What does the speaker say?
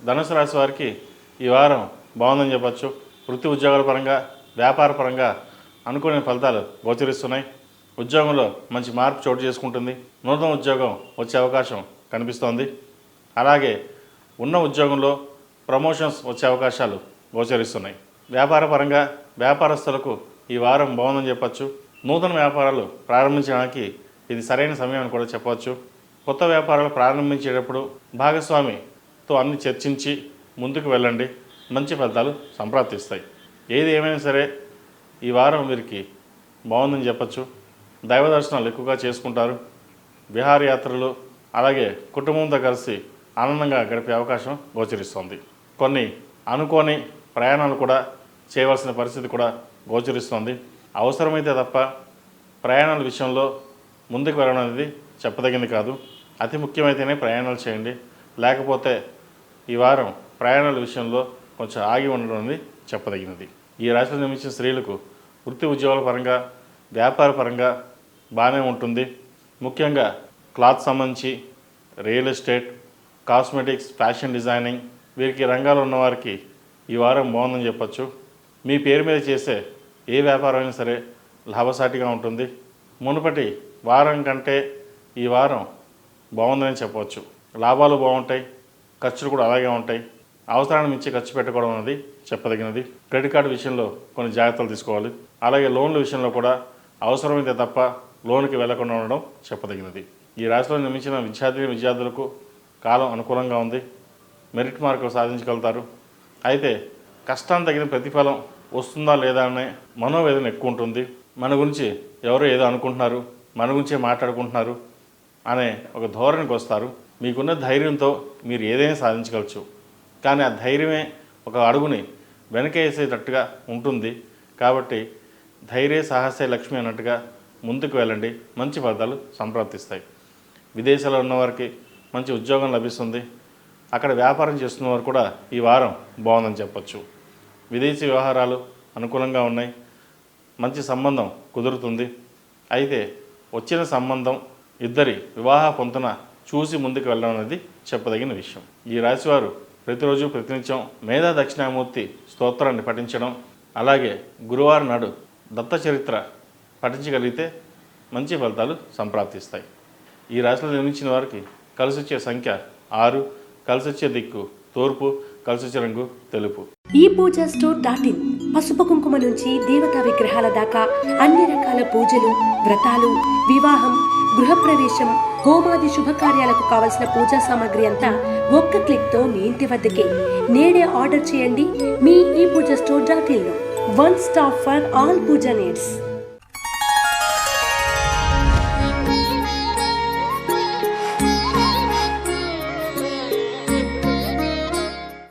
ధనుసు రాశి వారికి ఈ వారం బాగుందని చెప్పచ్చు. వృత్తి ఉద్యోగాల పరంగా, వ్యాపార పరంగా అనుకునే ఫలితాలు గోచరిస్తున్నాయి. ఉద్యోగంలో మంచి మార్పు చోటు చేసుకుంటుంది. నూతన ఉద్యోగం వచ్చే అవకాశం కనిపిస్తోంది. అలాగే ఉన్న ఉద్యోగంలో ప్రమోషన్స్ వచ్చే అవకాశాలు గోచరిస్తున్నాయి. వ్యాపార పరంగా వ్యాపారస్తులకు ఈ వారం బాగుందని చెప్పచ్చు. నూతన వ్యాపారాలు ప్రారంభించడానికి ఇది సరైన సమయం అని కూడా చెప్పవచ్చు. కొత్త వ్యాపారాలు ప్రారంభించేటప్పుడు భాగస్వామితో అన్ని చర్చించి ముందుకు వెళ్ళండి. మంచి ఫలితాలు సంప్రాప్తిస్తాయి. ఏది ఏమైనా సరే ఈ వారం వీరికి బాగుందని చెప్పచ్చు. దైవ దర్శనాలు ఎక్కువగా చేసుకుంటారు. విహారయాత్రలు అలాగే కుటుంబంతో కలిసి ఆనందంగా గడిపే అవకాశం గోచరిస్తుంది. కొన్ని అనుకోని ప్రయాణాలు కూడా చేయవలసిన పరిస్థితి కూడా గోచరిస్తుంది. అవసరమైతే తప్ప ప్రయాణాల విషయంలో ముందుకు వెళ్ళడం అనేది చెప్పదగింది కాదు. అతి ముఖ్యమైతేనే ప్రయాణాలు చేయండి. లేకపోతే ఈ వారం ప్రయాణాల విషయంలో కొంచెం ఆగి ఉండడం అనేది చెప్పదగినది. ఈ రాశిలో జన్మించిన స్త్రీలకు వృత్తి ఉద్యోగాల పరంగా, వ్యాపార పరంగా బాగానే ఉంటుంది. ముఖ్యంగా క్లాత్ సంబంధించి, real estate, cosmetics, fashion designing వీరికి రంగాలు ఉన్నవారికి ఈ వారం బాగుందని చెప్పచ్చు. మీ పేరు మీద చేసే ఏ వ్యాపారం అయినా సరే లాభసాటిగా ఉంటుంది. మునుపటి వారం కంటే ఈ వారం బాగుందని చెప్పవచ్చు. లాభాలు బాగుంటాయి, ఖర్చులు కూడా అలాగే ఉంటాయి. అవసరాన్ని మించి ఖర్చు పెట్టుకోవడం అనేది చెప్పదగినది. క్రెడిట్ కార్డు విషయంలో కొన్ని జాగ్రత్తలు తీసుకోవాలి. అలాగే లోన్ల విషయంలో కూడా అవసరమైతే తప్ప లోన్కి వెళ్లకుండా ఉండడం చెప్పదగినది. ఈ రాశిలో నిర్మించిన విద్యార్థులకు కాలం అనుకూలంగా ఉంది. మెరిట్ మార్కులు సాధించగలుగుతారు. అయితే కష్టాన్ని తగిన ప్రతిఫలం వస్తుందా లేదా అనే మనోవేదన ఎక్కువ ఉంటుంది. మన గురించి ఎవరో ఏదో అనుకుంటున్నారు, మన గురించే మాట్లాడుకుంటున్నారు అనే ఒక ధోరణికి వస్తారు. మీకున్న ధైర్యంతో మీరు ఏదైనా సాధించగలచ్చు. కానీ ఆ ధైర్యమే ఒక అడుగుని వెనకేసేటట్టుగా ఉంటుంది. కాబట్టి ధైర్య సాహసే లక్ష్మి అన్నట్టుగా ముందుకు వెళ్ళండి. మంచి ఫలితాలు సంప్రాప్తిస్తాయి. విదేశాల్లో ఉన్నవారికి మంచి ఉద్యోగం లభిస్తుంది. అక్కడ వ్యాపారం చేస్తున్న వారు కూడా ఈ వారం బాగుందని చెప్పచ్చు. విదేశీ వ్యవహారాలు అనుకూలంగా ఉన్నాయి. మంచి సంబంధం కుదురుతుంది. అయితే వచ్చిన సంబంధం ఇద్దరి వివాహ పొంతన చూసి ముందుకు వెళ్ళడం అనేది చెప్పదగిన విషయం. ఈ రాశివారు ప్రతిరోజు ప్రతినిత్యం మేధా దక్షిణామూర్తి స్తోత్రాన్ని పఠించడం, అలాగే గురువారం నాడు దత్త చరిత్ర పఠించగలిగితే మంచి ఫలితాలు సంప్రాప్తిస్తాయి. ఈ రాశిలో జన్మించిన వారికి కలిసి వచ్చే సంఖ్య 6, కలిసి వచ్చే దిక్కు తూర్పు, కలిసి వచ్చే రంగు తెలుపు. ఈ పూజ స్టోర్.in పసుపు కుంకుమ నుంచి దేవతా విగ్రహాల దాకా అన్ని రకాల పూజలు, వ్రతాలు, వివాహం, గృహప్రవేశం, హోమాది శుభకార్యాలకు కావలసిన పూజా సామాగ్రి అంతా ఒక్క క్లిక్ తో మీ ఇంటి వద్దకే. నేడే ఆర్డర్ చేయండి మీ ఈ పూజ స్టోర్.in లో. One stop for all puja needs.